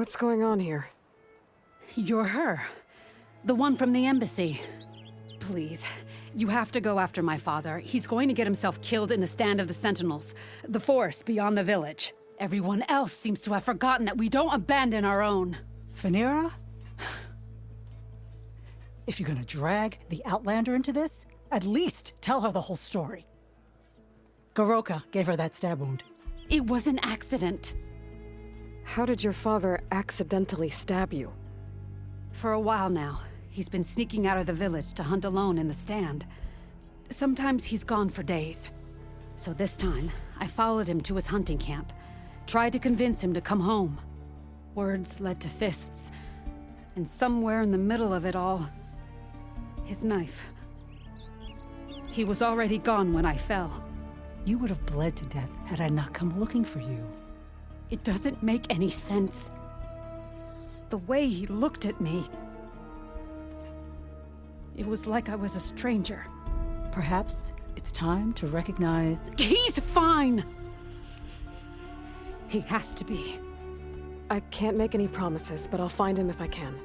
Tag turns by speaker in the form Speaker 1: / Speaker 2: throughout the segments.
Speaker 1: What's going on here?
Speaker 2: You're her. The one from the embassy. Please, you have to go after my father. He's going to get himself killed in the stand of the Sentinels, the forest beyond the village. Everyone else seems to have forgotten that we don't abandon our own.
Speaker 3: Phaneira? If you're gonna drag the Outlander into this, at least tell her the whole story. Goroka gave her that stab wound.
Speaker 2: It was an accident.
Speaker 1: How did your father accidentally stab you?
Speaker 2: For a while now, he's been sneaking out of the village to hunt alone in the stand. Sometimes he's gone for days. So this time, I followed him to his hunting camp, tried to convince him to come home. Words led to fists, and somewhere in the middle of it all, his knife. He was already gone when I fell.
Speaker 3: You would have bled to death had I not come looking for you.
Speaker 2: It doesn't make any sense. The way he looked at me, it was like I was a stranger.
Speaker 3: Perhaps it's time to recognize...
Speaker 2: He's fine! He has to be.
Speaker 1: I can't make any promises, but I'll find him if I can.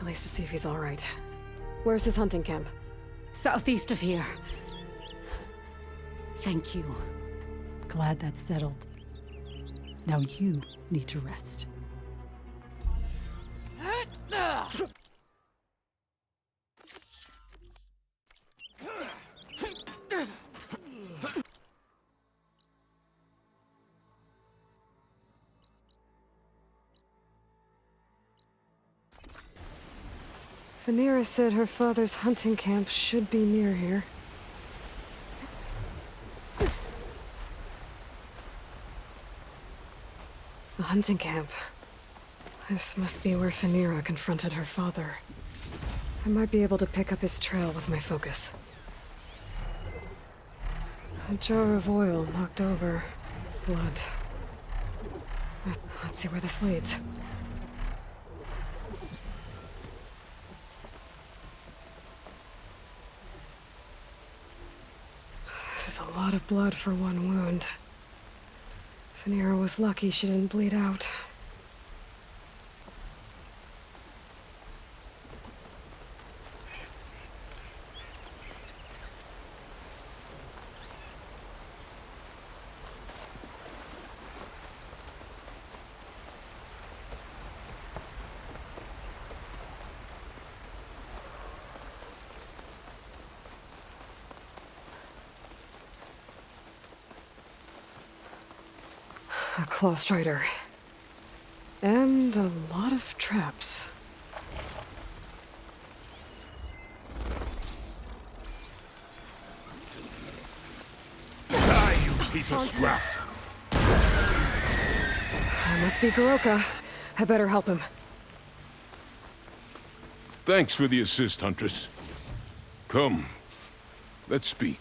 Speaker 1: At least to see if he's all right. Where's his hunting camp?
Speaker 2: Southeast of here. Thank you.
Speaker 3: Glad that's settled. Now you need to rest.
Speaker 1: Phaneira said her father's hunting camp should be near here. The hunting camp. This must be where Phaneira confronted her father. I might be able to pick up his trail with my focus. A jar of oil knocked over. Blood. Let's see where this leads. This is a lot of blood for one wound. Phaneira was lucky she didn't bleed out. A claw strider. And a lot of traps.
Speaker 4: Die, you piece of scrap!
Speaker 1: That must be Goroka. I better help him.
Speaker 4: Thanks for the assist, Huntress. Come, let's speak.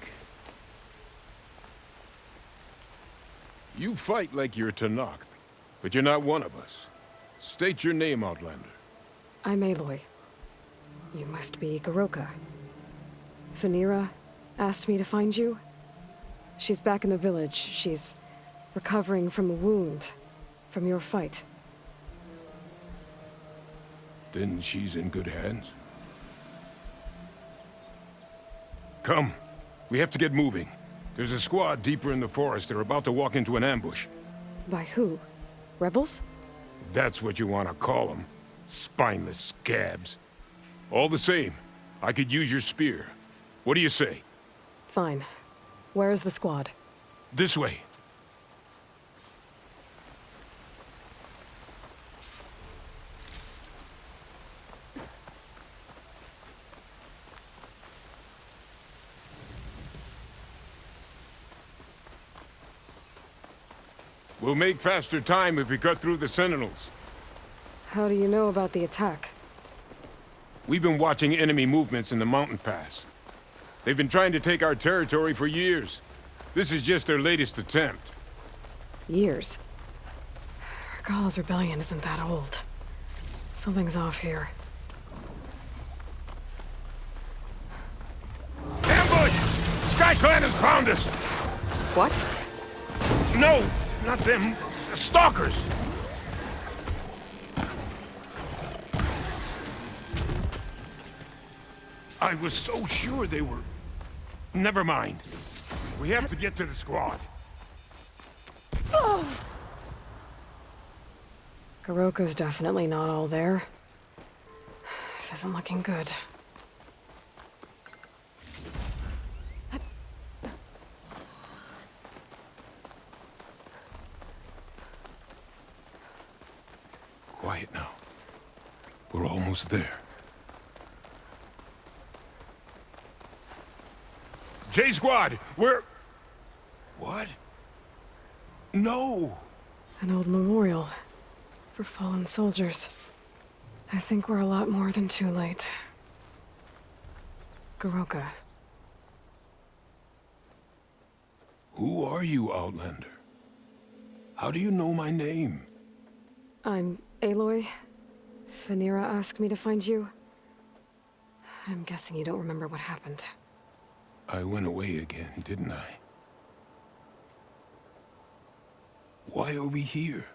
Speaker 4: You fight like you're Tenakth, but you're not one of us. State your name, Outlander.
Speaker 1: I'm Aloy. You must be Goroka. Phaneira asked me to find you. She's back in the village. She's recovering from a wound from your fight.
Speaker 4: Then she's in good hands. Come, we have to get moving. There's a squad deeper in the forest. They're about to walk into an ambush.
Speaker 1: By who? Rebels?
Speaker 4: That's what you want to call them. Spineless scabs. All the same, I could use your spear. What do you say?
Speaker 1: Fine. Where is the squad?
Speaker 4: This way. We'll make faster time if we cut through the Sentinels.
Speaker 1: How do you know about the attack?
Speaker 4: We've been watching enemy movements in the mountain pass. They've been trying to take our territory for years. This is just their latest attempt.
Speaker 1: Years. Regal's rebellion isn't that old. Something's off here.
Speaker 4: Ambush! SkyClan has found us!
Speaker 1: What?
Speaker 4: No, not them. Stalkers! I was so sure they were... Never mind. We have to get to the squad.
Speaker 1: Garoka's definitely not all there. This isn't looking good.
Speaker 4: Quiet now. We're almost there. J-Squad, we're... What? No!
Speaker 1: An old memorial for fallen soldiers. I think we're a lot more than too late. Garoka.
Speaker 4: Who are you, Outlander? How do you know my name?
Speaker 1: I'm Aloy. Phaneera asked me to find you. I'm guessing you don't remember what happened.
Speaker 4: I went away again, didn't I? Why are we here?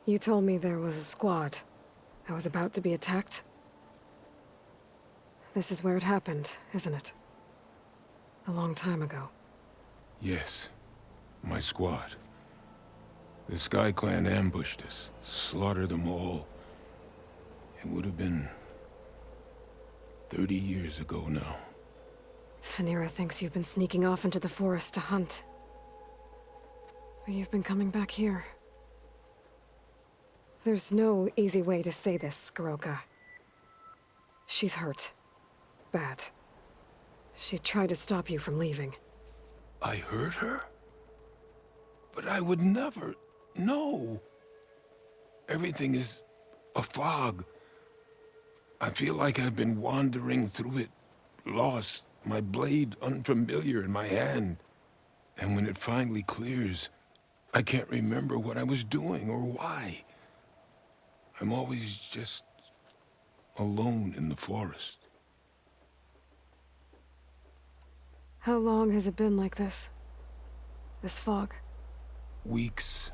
Speaker 1: You told me there was a squad. I was about to be attacked. This is where it happened, isn't it? A long time ago.
Speaker 4: Yes, my squad. The Sky Clan ambushed us, slaughtered them all. It would have been 30 years ago now.
Speaker 1: Phaneera thinks you've been sneaking off into the forest to hunt. But you've been coming back here. There's no easy way to say this, Garoka. She's hurt. Bad. She tried to stop you from leaving.
Speaker 4: I hurt her? But I would never... No! Everything is a fog. I feel like I've been wandering through it, lost, my blade unfamiliar in my hand. And when it finally clears, I can't remember what I was doing or why. I'm always just alone in the forest.
Speaker 1: How long has it been like this? This fog?
Speaker 4: Weeks,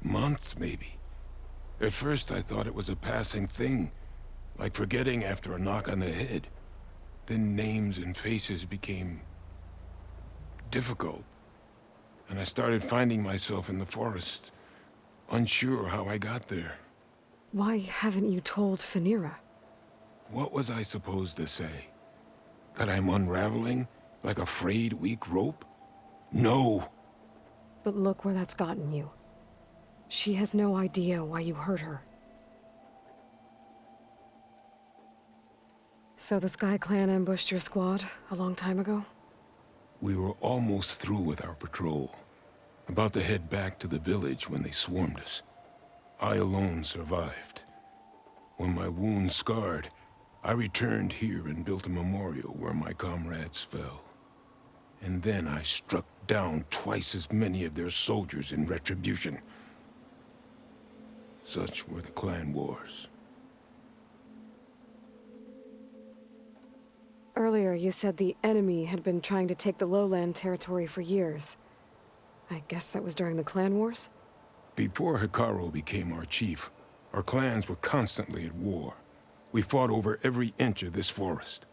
Speaker 4: months maybe. At first I thought it was a passing thing, like forgetting after a knock on the head. Then names and faces became difficult. And I started finding myself in the forest, unsure how I got there.
Speaker 1: Why haven't you told Phaneera?
Speaker 4: What was I supposed to say? That I'm unraveling, like a frayed, weak rope? No!
Speaker 1: But look where that's gotten you. She has no idea why you hurt her. So the Sky Clan ambushed your squad a long time ago?
Speaker 4: We were almost through with our patrol. About to head back to the village when they swarmed us. I alone survived. When my wounds scarred, I returned here and built a memorial where my comrades fell. And then I struck down twice as many of their soldiers in retribution. Such were the clan wars.
Speaker 1: Earlier, you said the enemy had been trying to take the lowland territory for years. I guess that was during the clan wars?
Speaker 4: Before Hikaru became our chief, our clans were constantly at war. We fought over every inch of this forest.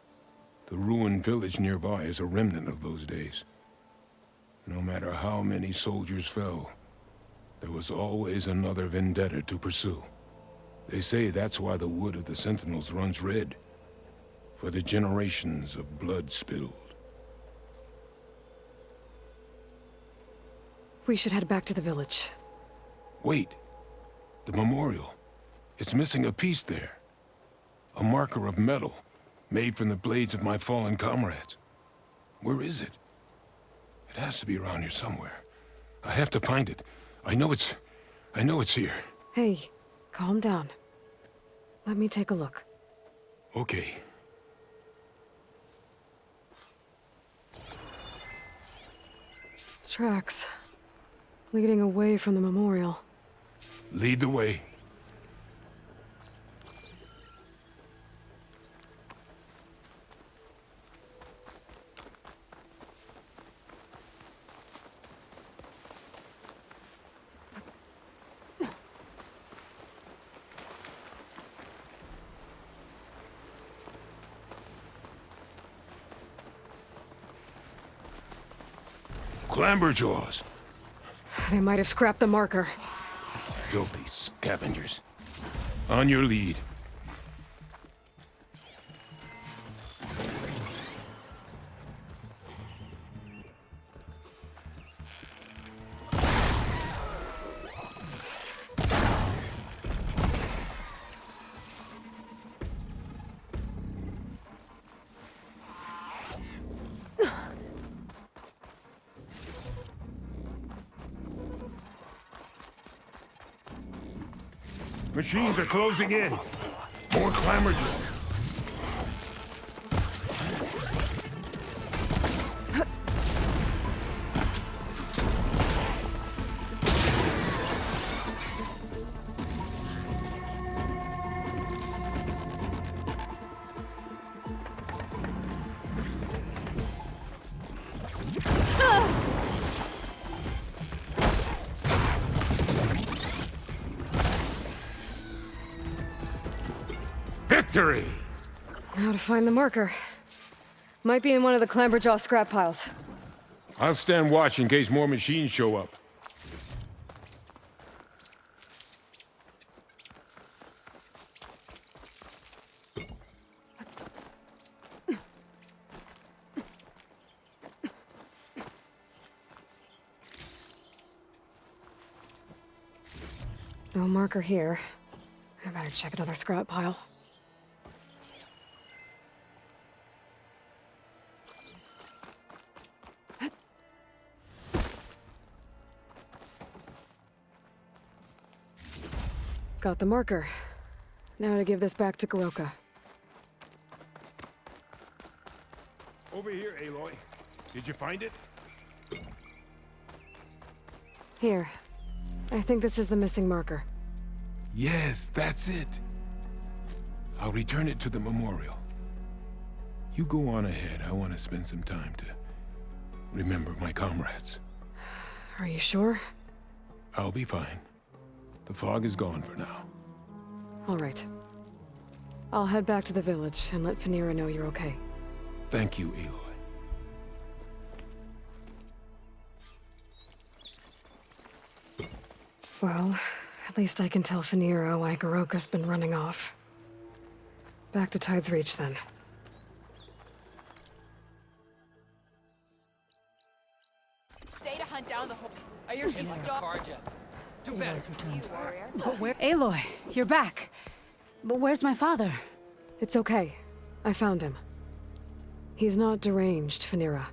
Speaker 4: The ruined village nearby is a remnant of those days. No matter how many soldiers fell, there was always another vendetta to pursue. They say that's why the wood of the Sentinels runs red, for the generations of blood spilled.
Speaker 1: We should head back to the village.
Speaker 4: Wait, the memorial. It's missing a piece there. A marker of metal, made from the blades of my fallen comrades. Where is it? It has to be around here somewhere. I have to find it. I know it's here.
Speaker 1: Hey, calm down. Let me take a look.
Speaker 4: Okay.
Speaker 1: Tracks. Leading away from the memorial.
Speaker 4: Lead the way. Clamberjaws.
Speaker 1: They might have scrapped the marker.
Speaker 4: Filthy scavengers. On your lead. Machines are closing in. More clamberjaws. Victory!
Speaker 1: Now to find the marker. Might be in one of the Clamberjaw scrap piles.
Speaker 4: I'll stand watch in case more machines show up.
Speaker 1: No marker here. I better check another scrap pile. Got the marker. Now to give this back to Goroka.
Speaker 4: Over here, Aloy. Did you find it?
Speaker 1: Here. I think this is the missing marker.
Speaker 4: Yes, that's it. I'll return it to the memorial. You go on ahead. I want to spend some time to remember my comrades.
Speaker 1: Are you sure?
Speaker 4: I'll be fine. The fog is gone for now.
Speaker 1: All right. I'll head back to the village and let Fanira know you're okay.
Speaker 4: Thank you, Aloy.
Speaker 1: Well, at least I can tell Fanira why Goroka's been running off. Back to Tide's Reach, then.
Speaker 5: Stay to hunt down the whole. I hear she's stopped.
Speaker 3: Do better. Returned.
Speaker 2: But where? Aloy, you're back. But where's my father?
Speaker 1: It's okay. I found him. He's not deranged, Fanira.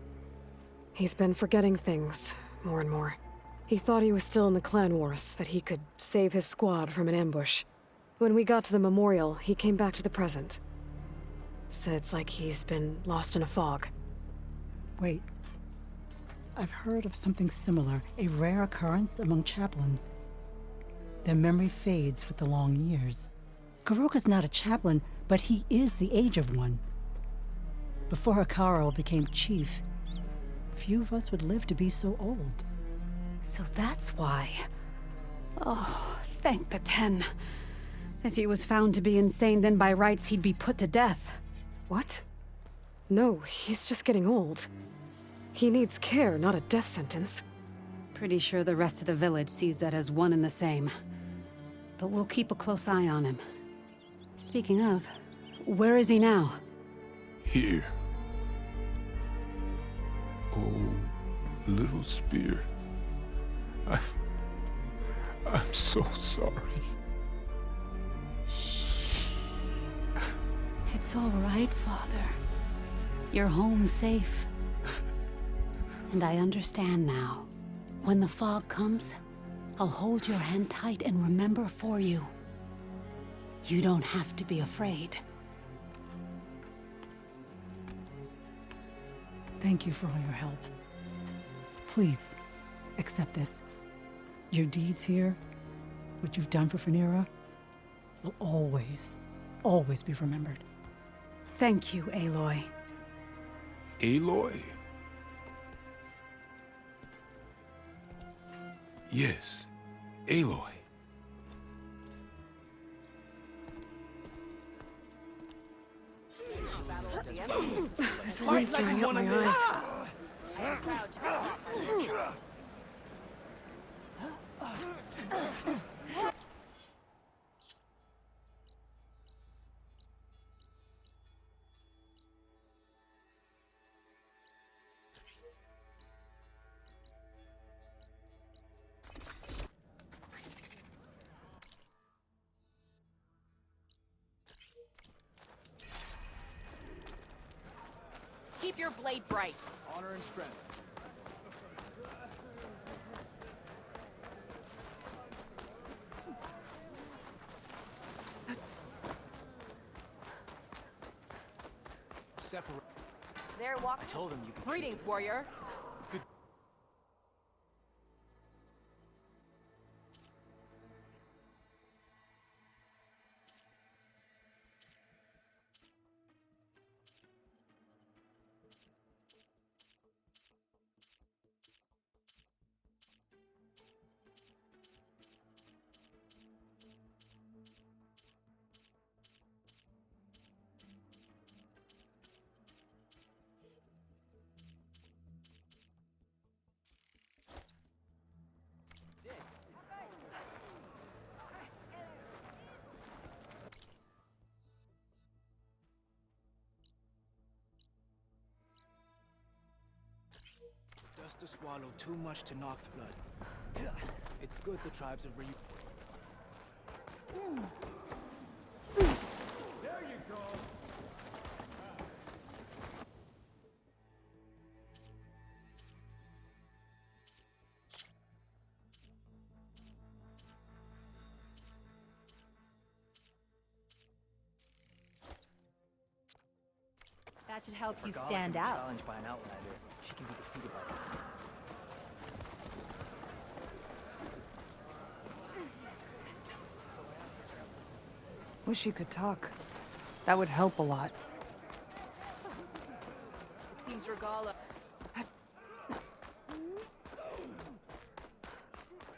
Speaker 1: He's been forgetting things, more and more. He thought he was still in the clan wars, that he could save his squad from an ambush. When we got to the memorial, he came back to the present. Said it's like he's been lost in a fog.
Speaker 3: Wait. I've heard of something similar, a rare occurrence among chaplains. Their memory fades with the long years. Goroka's not a chaplain, but he is the age of one. Before Hikaru became chief, few of us would live to be so old.
Speaker 2: So that's why. Oh, thank the 10. If he was found to be insane, then by rights he'd be put to death.
Speaker 1: What? No, he's just getting old. He needs care, not a death sentence.
Speaker 2: Pretty sure the rest of the village sees that as one and the same. But we'll keep a close eye on him. Speaking of, where is he now?
Speaker 4: Here. Oh, little spear. I'm so sorry.
Speaker 2: It's all right, Father. You're home safe. And I understand now. When the fog comes, I'll hold your hand tight and remember for you. You don't have to be afraid.
Speaker 3: Thank you for all your help. Please, accept this. Your deeds here, what you've done for Fanira, will always, always be remembered.
Speaker 2: Thank you, Aloy.
Speaker 4: Aloy? Yes, Aloy.
Speaker 1: This wind's drying up my eyes.
Speaker 5: Proud to be part of your child. Keep your blade bright.
Speaker 6: Honor and strength. Separate.
Speaker 5: There walk.
Speaker 6: I told him you could.
Speaker 5: Greetings, warrior.
Speaker 6: Just to swallow too much to knock the blood. It's good the tribes have
Speaker 7: That should help you
Speaker 6: Garlic
Speaker 7: stand
Speaker 6: can be
Speaker 7: out.
Speaker 6: challenged by an outlander. She can be defeated by that.
Speaker 8: Wish you could talk. That would help a lot.
Speaker 5: It seems Regala.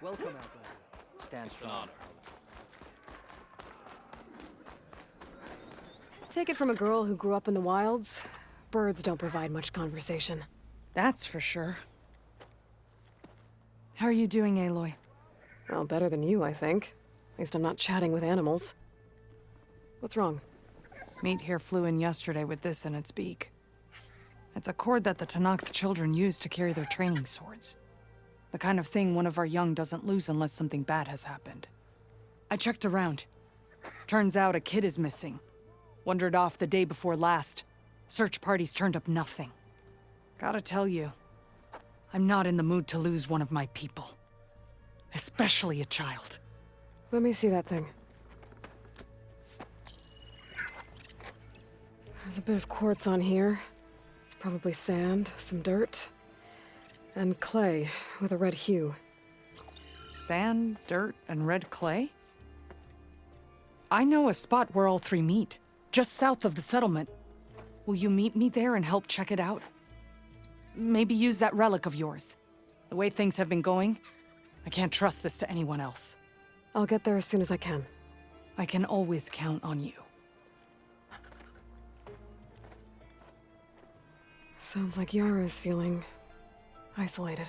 Speaker 6: Welcome, outlander. Stand strong.
Speaker 1: Take it from a girl who grew up in the wilds. Birds don't provide much conversation.
Speaker 8: That's for sure. How are you doing, Aloy?
Speaker 1: Well, better than you, I think. At least I'm not chatting with animals. What's wrong?
Speaker 8: Meat here flew in yesterday with this in its beak. It's a cord that the Tenakth children use to carry their training swords. The kind of thing one of our young doesn't lose unless something bad has happened. I checked around. Turns out a kid is missing. Wandered off the day before last. Search parties turned up nothing. Gotta tell you, I'm not in the mood to lose one of my people. Especially a child.
Speaker 1: Let me see that thing. There's a bit of quartz on here. It's probably sand, some dirt, and clay with a red hue.
Speaker 8: Sand, dirt, and red clay? I know a spot where all three meet, just south of the settlement. Will you meet me there and help check it out? Maybe use that relic of yours. The way things have been going, I can't trust this to anyone else.
Speaker 1: I'll get there as soon as I can.
Speaker 8: I can always count on you.
Speaker 1: Sounds like Yara's feeling isolated.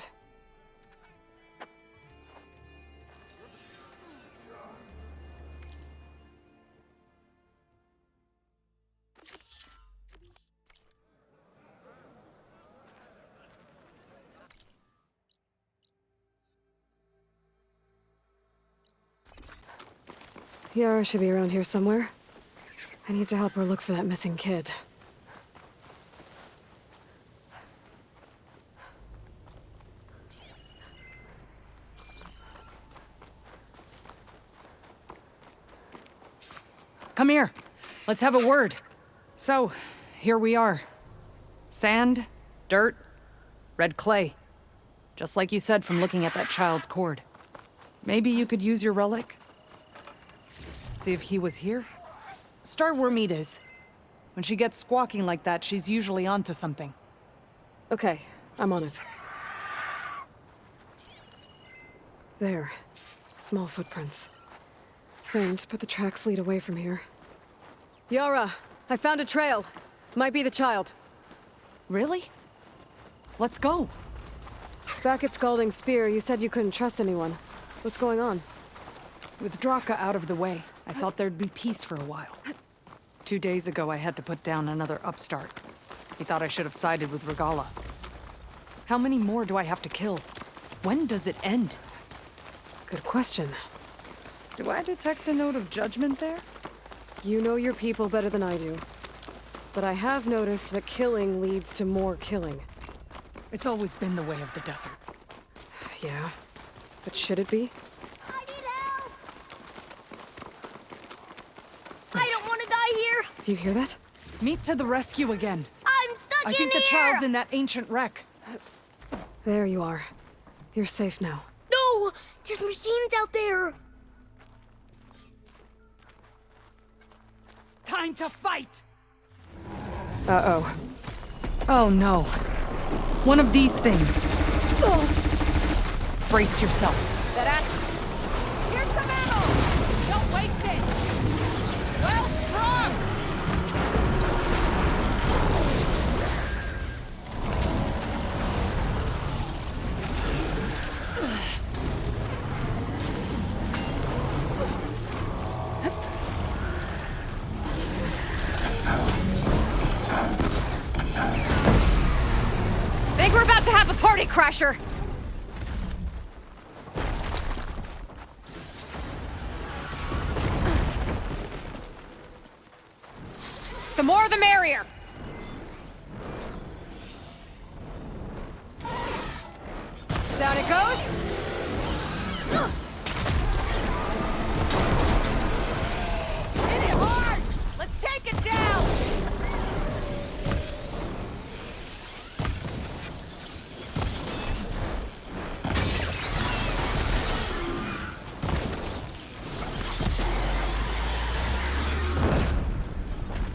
Speaker 1: Yara should be around here somewhere. I need to help her look for that missing kid.
Speaker 8: Come here. Let's have a word. So, here we are. Sand, dirt, red clay. Just like you said from looking at that child's cord. Maybe you could use your relic? See if he was here? Start where Meat is. When she gets squawking like that, she's usually onto something.
Speaker 1: Okay, I'm on it. There. Small footprints. Framed, but the tracks lead away from here. Yara! I found a trail! Might be the child.
Speaker 8: Really? Let's go.
Speaker 1: Back at Scalding Spear, you said you couldn't trust anyone. What's going on?
Speaker 8: With Draka out of the way, I thought there'd be peace for a while. 2 days ago, I had to put down another upstart. He thought I should have sided with Regala. How many more do I have to kill? When does it end?
Speaker 1: Good question.
Speaker 8: Do I detect a note of judgment there?
Speaker 1: You know your people better than I do. But I have noticed that killing leads to more killing.
Speaker 8: It's always been the way of the desert.
Speaker 1: Yeah. But should it be?
Speaker 7: I need help!
Speaker 1: Right.
Speaker 7: I don't want to die here!
Speaker 1: Do you hear that?
Speaker 8: Meet to the rescue again.
Speaker 7: I'm stuck
Speaker 8: I
Speaker 7: in
Speaker 8: think
Speaker 7: here!
Speaker 8: the child's in that ancient wreck.
Speaker 1: There you are. You're safe now.
Speaker 7: No! There's machines out there!
Speaker 8: Time to fight!
Speaker 1: Uh-oh.
Speaker 8: Oh no. One of these things. Brace yourself.
Speaker 5: That ass. Here's some ammo! Don't waste it! Well, strong!
Speaker 2: Think we're about to have a party crasher! The more the merrier! Down it goes!
Speaker 5: Hit it hard! Let's take it down!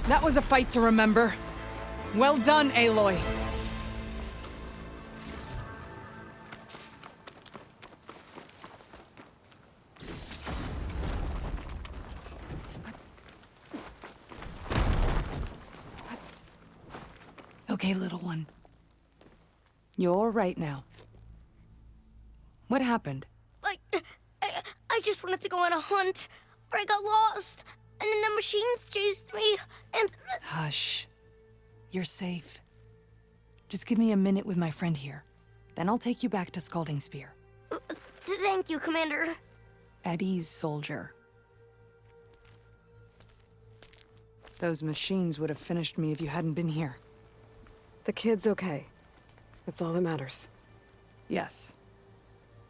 Speaker 8: That was a fight to remember. Well done, Aloy. Okay, little one. You're all right now. What happened?
Speaker 7: I just wanted to go on a hunt, but I got lost, and then the machines chased me, and...
Speaker 8: Hush. You're safe. Just give me a minute with my friend here. Then I'll take you back to Scalding Spear.
Speaker 7: Thank you, Commander.
Speaker 8: At ease, soldier. Those machines would have finished me if you hadn't been here.
Speaker 1: The kid's okay. That's all that matters.
Speaker 8: Yes.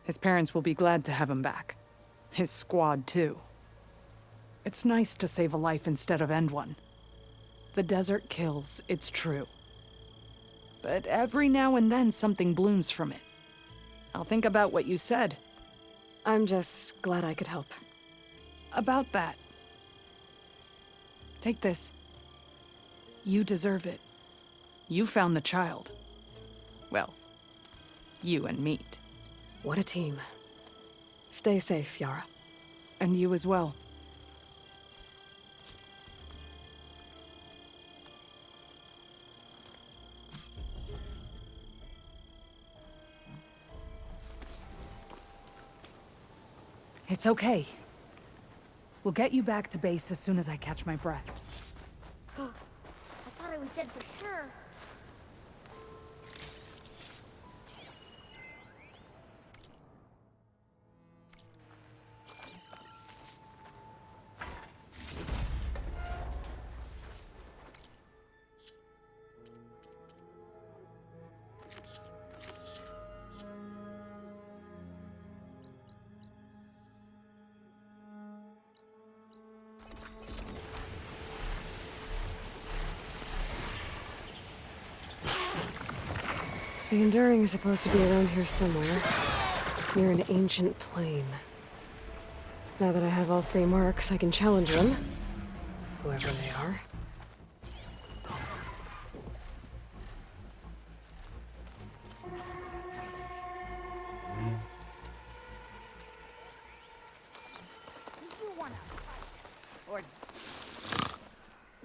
Speaker 8: His parents will be glad to have him back. His squad, too. It's nice to save a life instead of end one. The desert kills, it's true. But every now and then something blooms from it. I'll think about what you said.
Speaker 1: I'm just glad I could help.
Speaker 8: About that. Take this. You deserve it. You found the child. Well, you and Meat.
Speaker 1: What a team. Stay safe, Yara.
Speaker 8: And you as well. It's okay. We'll get you back to base as soon as I catch my breath.
Speaker 7: I thought I was dead for sure.
Speaker 1: The Enduring is supposed to be around here somewhere, near an ancient plain. Now that I have all three marks, I can challenge them, whoever they are.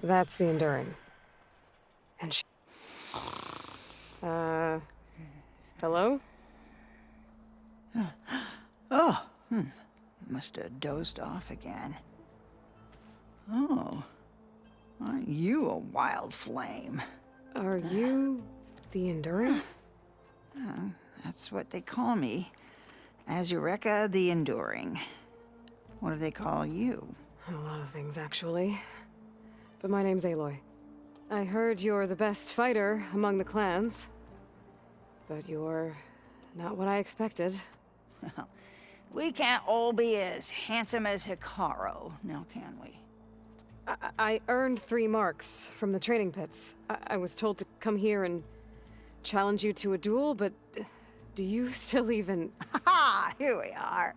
Speaker 1: That's the Enduring. And she... Hello?
Speaker 9: Oh, must have dozed off again. Oh, aren't you a wild flame?
Speaker 1: Are you the Enduring?
Speaker 9: That's what they call me. Azureka the Enduring. What do they call you?
Speaker 1: A lot of things, actually. But my name's Aloy. I heard you're the best fighter among the clans. But you're not what I expected.
Speaker 9: We can't all be as handsome as Hikaru, now can we?
Speaker 1: I earned 3 marks from the training pits. I was told to come here and challenge you to a duel, but do you still even...
Speaker 9: Ha! Here we are.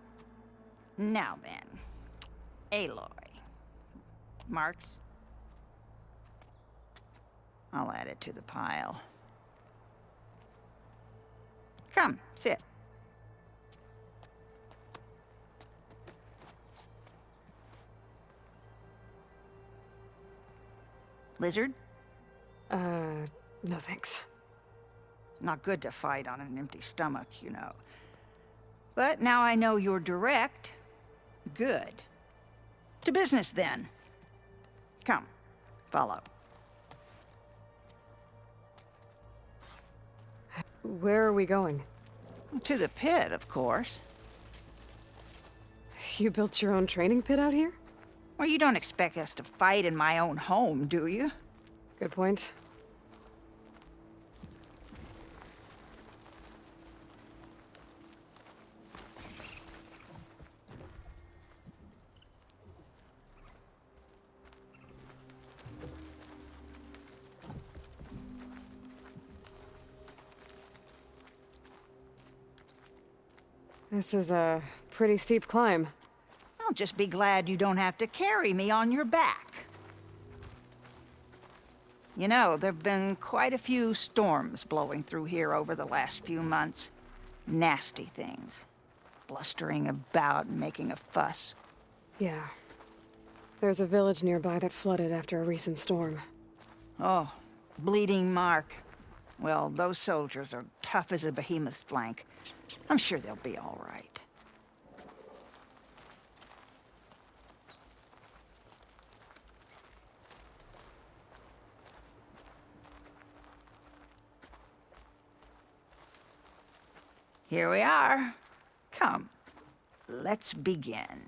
Speaker 9: Now then, Aloy. Marks? I'll add it to the pile. Come, sit. Lizard?
Speaker 1: No thanks.
Speaker 9: Not good to fight on an empty stomach, you know. But now I know you're direct. Good. To business, then. Come, follow.
Speaker 1: Where are we going?
Speaker 9: To the pit, of course.
Speaker 1: You built your own training pit out here?
Speaker 9: Well, you don't expect us to fight in my own home, do you?
Speaker 1: Good point. This is a pretty steep climb.
Speaker 9: I'll just be glad you don't have to carry me on your back. You know, there've been quite a few storms blowing through here over the last few months. Nasty things. Blustering about and making a fuss.
Speaker 1: Yeah. There's a village nearby that flooded after a recent storm.
Speaker 9: Oh, Bleeding Mark. Well, those soldiers are tough as a behemoth's flank. I'm sure they'll be all right. Here we are. Come, let's begin.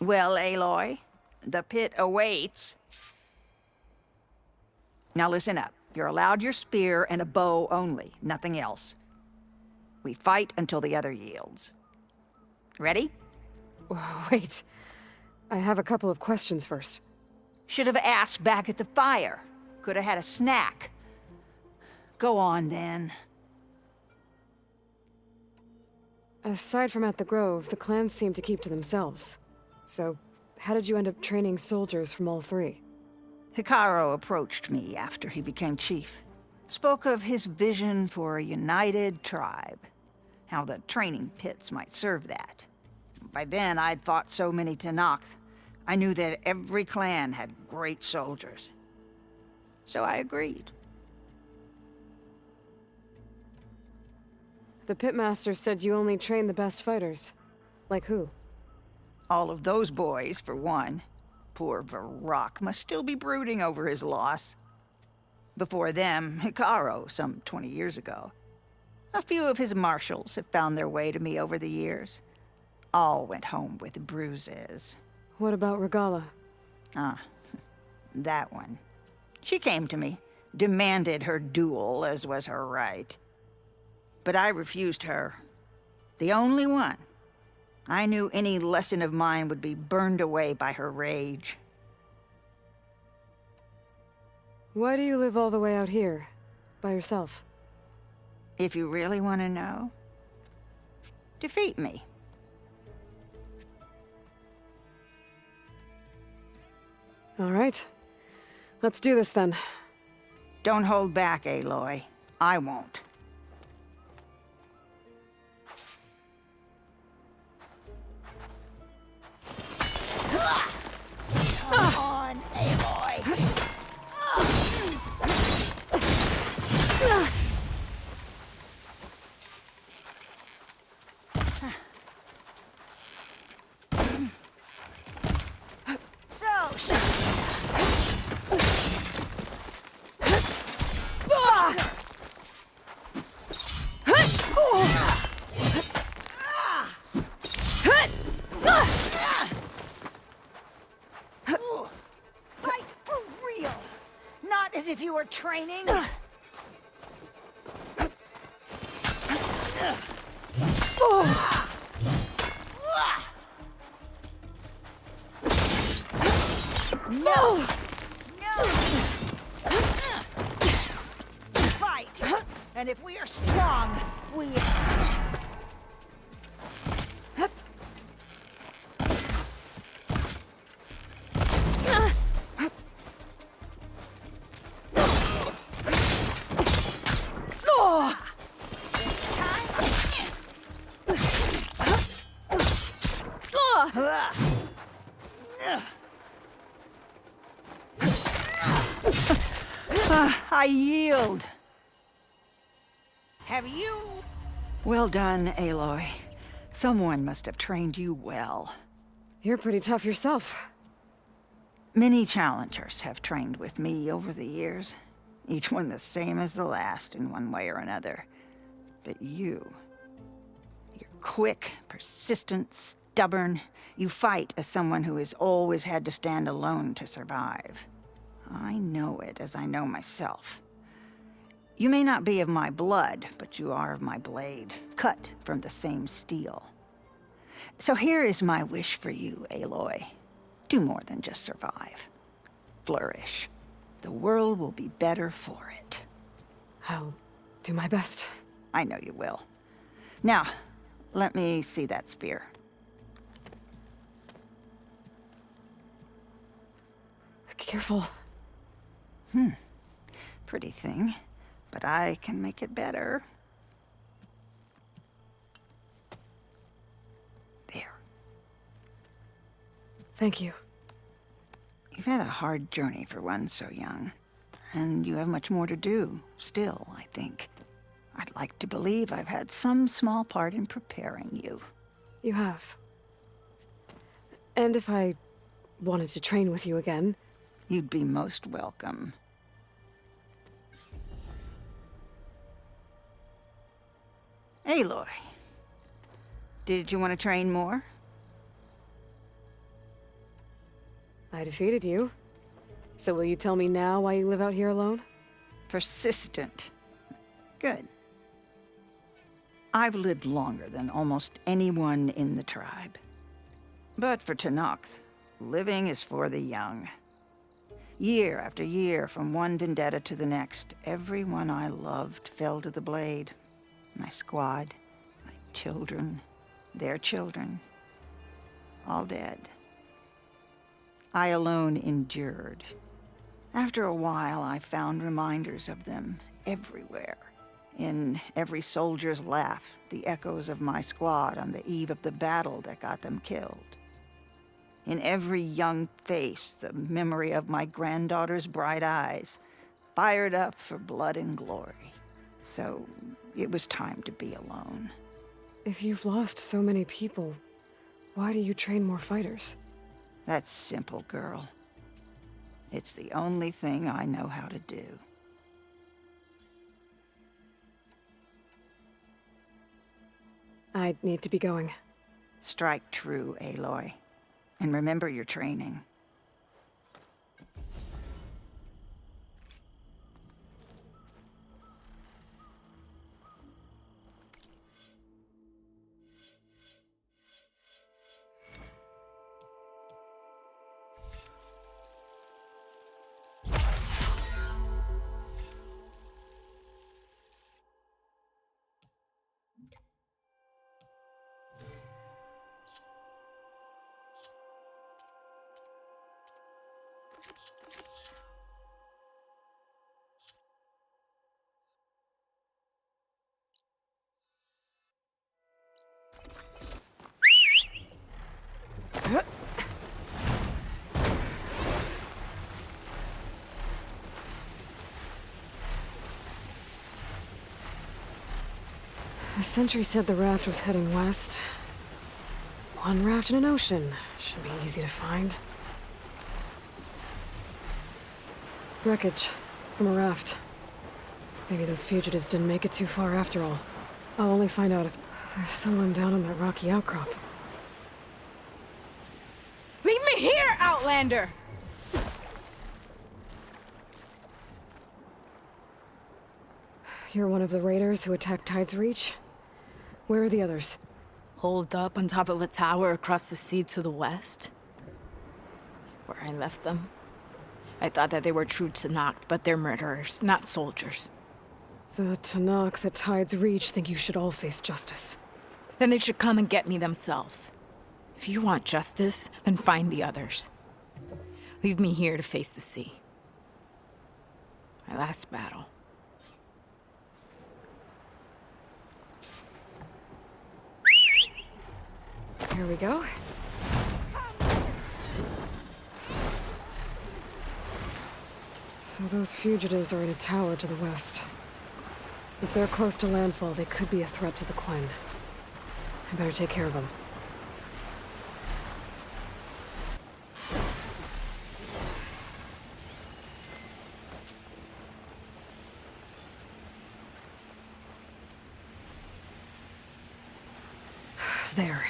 Speaker 9: Well, Aloy, the pit awaits. Now listen up. You're allowed your spear and a bow only, nothing else. We fight until the other yields. Ready?
Speaker 1: Wait. I have a couple of questions first.
Speaker 9: Should have asked back at the fire. Could have had a snack. Go on, then.
Speaker 1: Aside from at the Grove, the clans seem to keep to themselves. So, how did you end up training soldiers from all 3?
Speaker 9: Hikaru approached me after he became chief. Spoke of his vision for a united tribe. How the training pits might serve that. By then, I'd fought so many Tenakth. I knew that every clan had great soldiers. So I agreed.
Speaker 1: The pitmaster said you only train the best fighters. Like who?
Speaker 9: All of those boys, for one. Poor Varrock must still be brooding over his loss. Before them, Hikaru, some 20 years ago. A few of his marshals have found their way to me over the years. All went home with bruises.
Speaker 1: What about Regala?
Speaker 9: Ah, that one. She came to me, demanded her duel, as was her right. But I refused her. The only one. I knew any lesson of mine would be burned away by her rage.
Speaker 1: Why do you live all the way out here? By yourself?
Speaker 9: If you really want to know, defeat me.
Speaker 1: All right. Let's do this then.
Speaker 9: Don't hold back, Aloy. I won't. more training? No! No! Fight! And if we are strong, we... I yield. Have you? Well done, Aloy. Someone must have trained you well.
Speaker 1: You're pretty tough yourself.
Speaker 9: Many challengers have trained with me over the years, each one the same as the last in one way or another. But you're quick, persistent, stubborn. You fight as someone who has always had to stand alone to survive. I know it as I know myself. You may not be of my blood, but you are of my blade, cut from the same steel. So here is my wish for you, Aloy. Do more than just survive. Flourish. The world will be better for it.
Speaker 1: I'll do my best.
Speaker 9: I know you will. Now, let me see that spear.
Speaker 1: Careful.
Speaker 9: Pretty thing, but I can make it better. There.
Speaker 1: Thank you.
Speaker 9: You've had a hard journey for one so young, and you have much more to do, still, I think. I'd like to believe I've had some small part in preparing you.
Speaker 1: You have. And if I wanted to train with you again...
Speaker 9: You'd be most welcome. Aloy, did you want to train more?
Speaker 1: I defeated you. So will you tell me now why you live out here alone?
Speaker 9: Persistent. Good. I've lived longer than almost anyone in the tribe. But for Tenakth, living is for the young. Year after year, from one vendetta to the next, everyone I loved fell to the blade. My squad, my children, their children, all dead. I alone endured. After a while, I found reminders of them everywhere. In every soldier's laugh, the echoes of my squad on the eve of the battle that got them killed. In every young face, the memory of my granddaughter's bright eyes, fired up for blood and glory. So it was time to be alone.
Speaker 1: If you've lost so many people, why do you train more fighters?
Speaker 9: That's simple, girl. It's the only thing I know how to do.
Speaker 1: I need to be going.
Speaker 9: Strike true, Aloy. And remember your training.
Speaker 1: The sentry said the raft was heading west. One raft in an ocean. Should be easy to find. Wreckage from a raft. Maybe those fugitives didn't make it too far after all. I'll only find out if there's someone down on that rocky outcrop.
Speaker 5: Leave me here, Outlander!
Speaker 1: You're one of the raiders who attacked Tide's Reach? Where are the others?
Speaker 10: Holed up on top of a tower across the sea to the west. Where I left them. I thought that they were true Tenakth, but they're murderers, not soldiers.
Speaker 1: The Tenakth that Tide's Reach think you should all face justice.
Speaker 10: Then they should come and get me themselves. If you want justice, then find the others. Leave me here to face the sea. My last battle.
Speaker 1: Here we go. So those fugitives are in a tower to the west. If they're close to landfall, they could be a threat to the Quen. I better take care of them. There.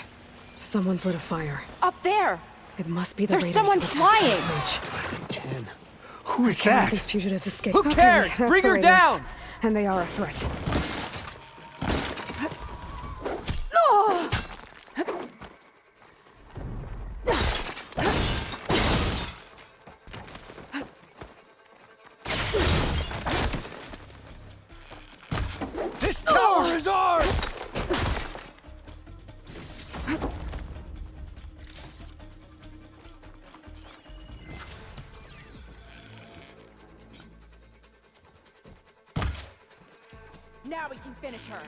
Speaker 1: Someone's lit a fire.
Speaker 5: Up there!
Speaker 1: It must be the
Speaker 5: There's
Speaker 1: raiders
Speaker 5: someone
Speaker 1: who attacked
Speaker 5: flying!
Speaker 1: Tide's Reach.
Speaker 11: 10. Who is
Speaker 1: I can't let
Speaker 11: that?
Speaker 1: these fugitives escape.
Speaker 11: Who
Speaker 1: Okay,
Speaker 11: cares?
Speaker 1: that's
Speaker 11: Bring
Speaker 1: the
Speaker 11: her
Speaker 1: raiders.
Speaker 11: down!
Speaker 1: And they are a threat.
Speaker 11: This tower is ours!
Speaker 5: Now we can finish her.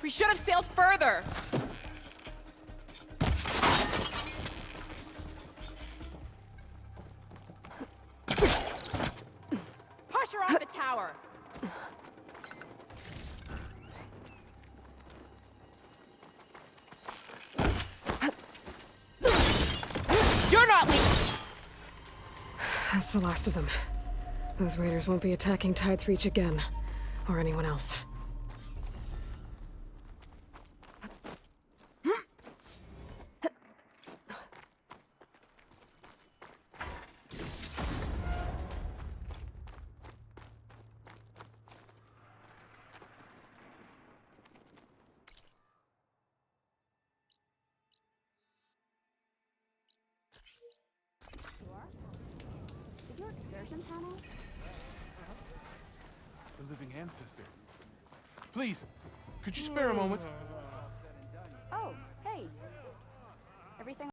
Speaker 5: We should have sailed further. Push her off the tower. You're not leaving.
Speaker 1: That's the last of them. Those raiders won't be attacking Tide's Reach again. Or anyone else.
Speaker 6: The living ancestor. Please, could you spare a moment?
Speaker 5: Oh, hey. Everything